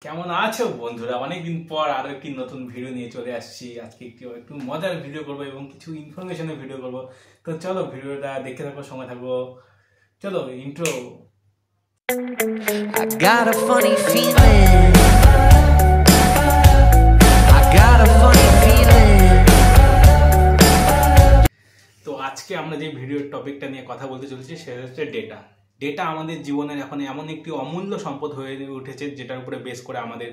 কেমন আছো বন্ধুরা? অনেকদিন পর আরো একটি নতুন ভিডিও নিয়ে চলে আসছি। আজকে একটু মজার ভিডিও করবো এবং কিছু ইনফরমেশনের ভিডিও করবো। তো চলো ভিডিওটা দেখতে থাকো, সময় থাকবো। চলো intro. I got a funny feeling. I got a funny feeling. তো আজকে আমরা যে ভিডিওর টপিকটা নিয়ে কথা বলতে চলেছি সেটা হচ্ছে ডেটা। ডেটা আমাদের জীবনের এখন এমন একটি অমূল্য সম্পদ হয়ে উঠেছে যেটার উপরে বেস করে আমাদের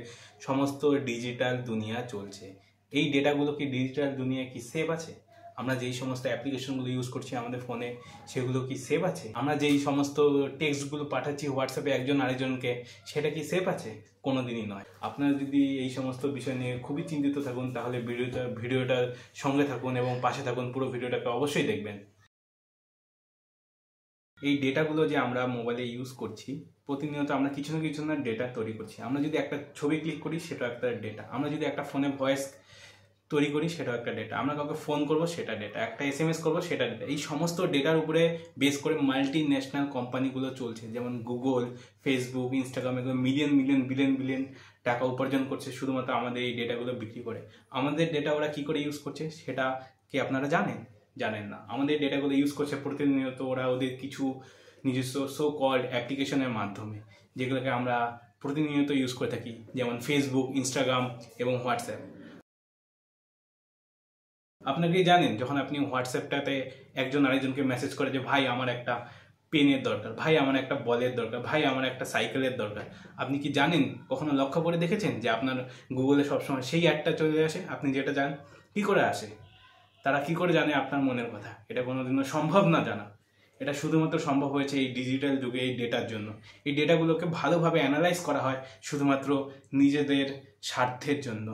সমস্ত ডিজিটাল দুনিয়া চলছে। এই ডেটাগুলো কি ডিজিটাল দুনিয়ায় কি সেভ আছে? আমরা যেই সমস্ত অ্যাপ্লিকেশনগুলো ইউজ করছি আমাদের ফোনে, সেগুলো কি সেভ আছে? আমরা যেই সমস্ত টেক্সটগুলো পাঠাচ্ছি হোয়াটসঅ্যাপে একজন আরেকজনকে, সেটা কি সেভ আছে? কোনো দিনই নয়। আপনারা যদি এই সমস্ত বিষয় নিয়ে খুবই চিন্তিত থাকুন তাহলে ভিডিওটার সঙ্গে থাকুন এবং পাশে থাকুন, পুরো ভিডিওটাকে অবশ্যই দেখবেন। এই ডেটাগুলো যে আমরা মোবাইলে ইউজ করছি, প্রতিনিয়ত আমরা কিছু না কিছু না ডেটা তৈরি করছি। আমরা যদি একটা ছবি ক্লিক করি সেটা একটা ডেটা, আমরা যদি একটা ফোনে ভয়েস তৈরি করি সেটাও একটা ডেটা, আমরা কাউকে ফোন করবো সেটা ডেটা, একটা SMS করবো সেটা ডেটা। এই সমস্ত ডেটার উপরে বেস করে মাল্টি ন্যাশনাল কোম্পানিগুলো চলছে, যেমন গুগল, ফেসবুক, ইনস্টাগ্রাম, এগুলো মিলিয়ন মিলিয়ন বিলিয়ন বিলিয়ন টাকা উপার্জন করছে শুধুমাত্র আমাদের এই ডেটাগুলো বিক্রি করে। আমাদের ডেটা ওরা কি করে ইউজ করছে সেটা কি আপনারা জানেন না। আমাদের ডেটাগুলো ইউজ করছে প্রতিনিয়ত ওরা ওদের কিছু নিজস্ব সো কল্ড অ্যাপ্লিকেশনের মাধ্যমে, যেগুলোকে আমরা প্রতিনিয়ত ইউজ করে থাকি, যেমন ফেসবুক, ইনস্টাগ্রাম এবং হোয়াটসঅ্যাপ। আপনারা কি জানেন, যখন আপনি হোয়াটসঅ্যাপটাতে একজন আরেকজনকে মেসেজ করে যে ভাই আমার একটা পেনের দরকার, ভাই আমার একটা বলের দরকার, ভাই আমার একটা সাইকেলের দরকার, আপনি কি জানেন, কখনো লক্ষ্য করে দেখেছেন যে আপনার গুগলে সবসময় সেই অ্যাডটা চলে আসে? আপনি যেটা জানেন কী করে আসে? তারা কি করে জানে আপনার মনের কথা? এটা কোনোদিনও সম্ভব না জানা। এটা শুধুমাত্র সম্ভব হয়েছে এই ডিজিটাল যুগে এই ডেটার জন্য। এই ডেটাগুলোকে ভালোভাবে অ্যানালাইজ করা হয় শুধুমাত্র নিজেদের স্বার্থের জন্য,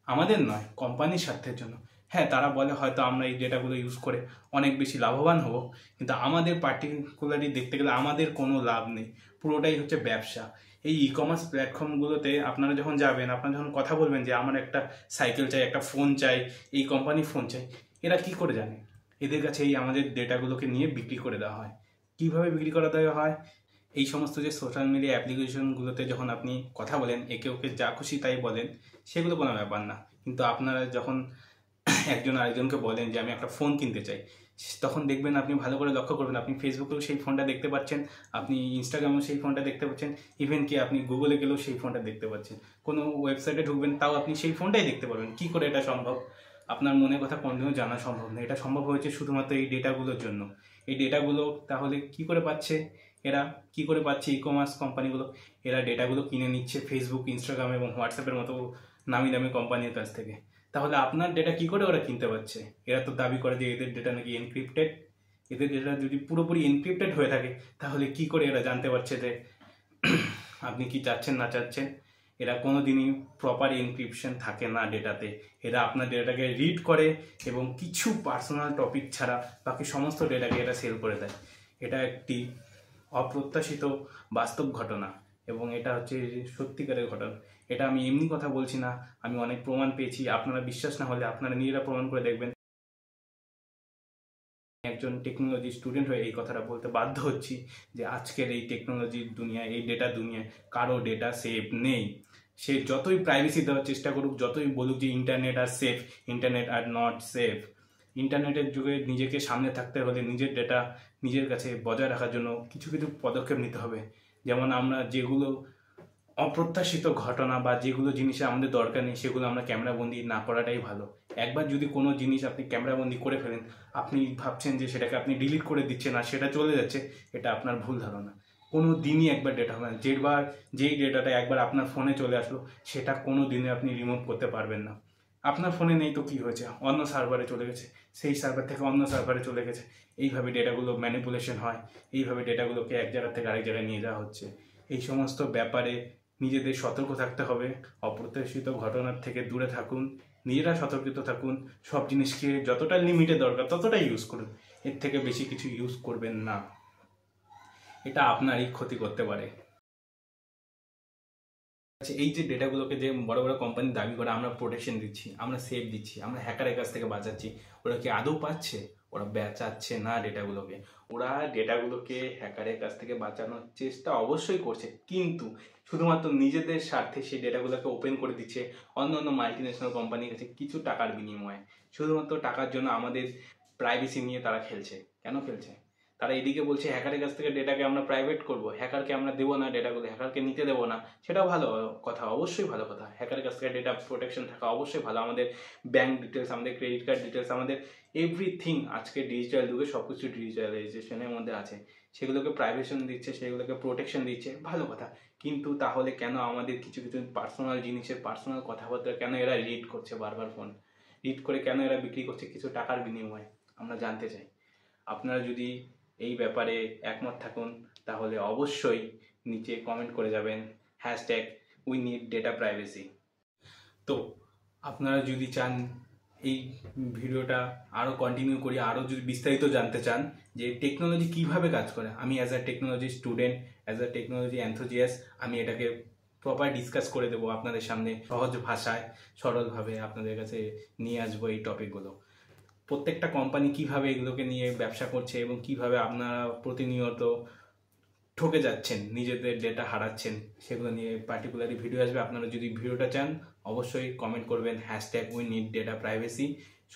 আমাদের নয়, কোম্পানির স্বার্থের জন্য। হ্যাঁ, তারা বলে হয়তো আমরা এই ডেটাগুলো ইউজ করে অনেক বেশি লাভবান হব, কিন্তু আমাদের পার্টিকুলারলি দেখতে গেলে আমাদের কোনো লাভ নেই, পুরোটাই হচ্ছে ব্যবসা। এই কমার্স প্ল্যাটফর্মগুলোতে আপনারা যখন যাবেন, আপনারা যখন কথা বলবেন যে আমার একটা সাইকেল চাই, একটা ফোন চাই, এই কোম্পানির ফোন চাই, এরা কি করে জানে? এদের কাছে এই আমাদের ডেটাগুলোকে নিয়ে বিক্রি করে দেওয়া হয়। কিভাবে বিক্রি করে দেওয়া হয়? এই সমস্ত যে সোশ্যাল মিডিয়া অ্যাপ্লিকেশনগুলোতে যখন আপনি কথা বলেন, একে ওকে যা খুশি তাই বলেন, সেগুলো কোনো ব্যাপার না। কিন্তু আপনারা যখন একজন আরেকজনকে বলেন যে আমি একটা ফোন কিনতে চাই, তখন দেখবেন, আপনি ভালো করে লক্ষ্য করবেন, আপনি ফেসবুকেও সেই ফোনটা দেখতে পাচ্ছেন, আপনি ইনস্টাগ্রামেও সেই ফোনটা দেখতে পাচ্ছেন, ইভেন কি আপনি গুগলে গেলেও সেই ফোনটা দেখতে পাচ্ছেন। কোনো ওয়েবসাইটে ঢুকবেন তাও আপনি সেই ফোনটাই দেখতে পারবেন। কী করে এটা সম্ভব? আপনার মনের কথা কোনোদিনও জানা সম্ভব না। এটা সম্ভব হয়েছে শুধুমাত্র এই ডেটাগুলোর জন্য। এই ডেটাগুলো তাহলে কি করে পাচ্ছে এরা? কি করে পাচ্ছে ই কমার্স কোম্পানিগুলো? এরা ডেটাগুলো কিনে নিচ্ছে ফেসবুক, ইনস্টাগ্রাম এবং হোয়াটসঅ্যাপের মতো নামি দামি কোম্পানির কাছ থেকে। তাহলে আপনার ডেটা কি করে ওরা কিনতে পারছে? এরা তো দাবি করে যে এদের ডেটা নাকি এনক্রিপ্টেড। এদের ডেটা যদি পুরোপুরি এনক্রিপ্টেড হয়ে থাকে তাহলে কি করে এরা জানতে পারছে যে আপনি কি চাচ্ছেন না চাচ্ছেন? এরা কোনো দিনই প্রপার এনক্রিপশন থাকে না ডেটাতে। এরা আপনার ডেটাকে রিড করে এবং কিছু পার্সোনাল টপিক ছাড়া বাকি সমস্ত ডেটাকে এরা সেল করে দেয়। এটা একটি অপ্রত্যাশিত বাস্তব ঘটনা এবং এটা হচ্ছে সত্যিকারের ঘটনা। এটা আমি এমনি কথা বলছি না, আমি অনেক প্রমাণ পেয়েছি। আপনারা বিশ্বাস না হলে আপনারা নিজেরা প্রমাণ করে দেখবেন। একজন টেকনোলজি স্টুডেন্ট হয়ে এই কথাটা বলতে বাধ্য হচ্ছি যে আজকের এই টেকনোলজির দুনিয়ায়, এই ডেটা দুনিয়ায় কারো ডেটা সেফ নেই। সে যতই প্রাইভেসি দেওয়ার চেষ্টা করুক, যতই বলুক যে internet are safe, internet are not safe, ইন্টারনেটের যুগে নিজেকে সামনে থাকতে হলে নিজের ডেটা নিজের কাছে বজায় রাখার জন্য কিছু কিছু পদক্ষেপ নিতে হবে। যেমন আমরা যেগুলো অপ্রত্যাশিত ঘটনা বা যেগুলো জিনিসে আমাদের দরকার নেই সেগুলো আমরা ক্যামেরাবন্দি না করাটাই ভালো। একবার যদি কোনো জিনিস আপনি ক্যামেরাবন্দি করে ফেলেন, আপনি ভাবছেন যে সেটাকে আপনি ডিলিট করে দিচ্ছেন আর সেটা চলে যাচ্ছে, এটা আপনার ভুল ধারণা। কোনো দিনই একবার ডেটা হবে না। যেই ডেটাটা একবার আপনার ফোনে চলে আসলো সেটা কোনো দিনে আপনি রিমুভ করতে পারবেন না। আপনার ফোনে নেই তো কি হয়েছে, অন্য সার্ভারে চলে গেছে, সেই সার্ভার থেকে অন্য সার্ভারে চলে গেছে। এইভাবে ডেটাগুলো ম্যানিপুলেশন হয়, এইভাবে ডেটাগুলোকে এক জায়গা থেকে আরেক জায়গায় নিয়ে যাওয়া হচ্ছে। এই সমস্ত ব্যাপারে নিজেদের সতর্ক থাকতে হবে। অপ্রত্যাশিত ঘটনার থেকে দূরে থাকুন, নিজেরা সতর্কিত থাকুন। সব জিনিসকে যতটা লিমিটে দরকার ততটাই ইউজ করুন, এর থেকে বেশি কিছু ইউজ করবেন না। এটা আপনারই ক্ষতি করতে পারে। আচ্ছা, এই যে ডেটাগুলোকে যে বড় বড় কোম্পানি দাবি করে আমরা প্রোটেকশন দিচ্ছি, আমরা সেফ দিচ্ছি, আমরা হ্যাকারের কাছ থেকে বাঁচাচ্ছি, ওরা কি আদৌ পাচ্ছে? ওরা বাঁচাচ্ছে না ডেটাগুলোকে। ওরা ডেটাগুলোকে হ্যাকারের কাছ থেকে বাঁচানোর চেষ্টা অবশ্যই করছে, কিন্তু শুধুমাত্র নিজেদের স্বার্থে সেই ডেটাগুলোকে ওপেন করে দিচ্ছে অন্য অন্য মাল্টিন্যাশনাল কোম্পানির কাছে কিছু টাকার বিনিময়ে। শুধুমাত্র টাকার জন্য আমাদের প্রাইভেসি নিয়ে তারা খেলছে। কেন খেলছে? তারা এদিকে বলছে হ্যাকারের কাছ থেকে ডেটাকে আমরা প্রাইভেট করব, হ্যাকারকে আমরা দেবো না ডেটাগুলো, হ্যাকারকে নিতে দেবো না। সেটাও ভালো কথা, অবশ্যই ভালো কথা। হ্যাকারের কাছ থেকে ডেটা প্রোটেকশন থাকা অবশ্যই ভালো। আমাদের ব্যাংক ডিটেলস, আমাদের ক্রেডিট কার্ড ডিটেলস, আমাদের এভরিথিং আজকে ডিজিটাল যুগে সব কিছু ডিজিটালাইজেশনের মধ্যে আছে, সেগুলোকে প্রাইভেশন দিচ্ছে, সেগুলোকে প্রোটেকশন দিচ্ছে, ভালো কথা। কিন্তু তাহলে কেন আমাদের কিছু কিছু পার্সোনাল জিনিসের পার্সোনাল কথাবার্তা কেন এরা রিড করছে বারবার? ফোন রিড করে কেন এরা বিক্রি করছে কিছু টাকার বিনিময়ে? আমরা জানতে চাই। আপনারা যদি এই ব্যাপারে একমত থাকুন তাহলে অবশ্যই নিচে কমেন্ট করে যাবেন #উই নিড ডেটা প্রাইভেসি। তো আপনারা যদি চান এই ভিডিওটা আরও কন্টিনিউ করি, আরও যদি বিস্তারিত জানতে চান যে টেকনোলজি কিভাবে কাজ করে, আমি as a technology student, as a technology enthusiast, আমি এটাকে প্রপার ডিসকাস করে দেবো আপনাদের সামনে, সহজ ভাষায় সরলভাবে আপনাদের কাছে নিয়ে আসবো এই টপিকগুলো। প্রত্যেকটা কোম্পানি কিভাবে এগুলোকে নিয়ে ব্যবসা করছে এবং কিভাবে আপনারা প্রতিনিয়ত ঠকে যাচ্ছেন, নিজেদের ডেটা হারাচ্ছেন, সেগুলো নিয়ে পার্টিকুলারলি ভিডিও আসবে। আপনারা যদি ভিডিওটা চান অবশ্যই কমেন্ট করবেন #উই নিড ডেটা প্রাইভেসি,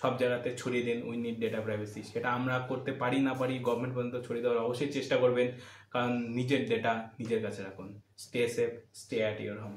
সব জায়গাতে ছড়িয়ে দিন উই নিড ডেটা প্রাইভেসি। সেটা আমরা করতে পারি না পারি, গভর্নমেন্ট পর্যন্ত ছড়িয়ে দেওয়ার অবশ্যই চেষ্টা করবেন, কারণ নিজের ডেটা নিজের কাছে রাখুন। Stay safe, stay at your home.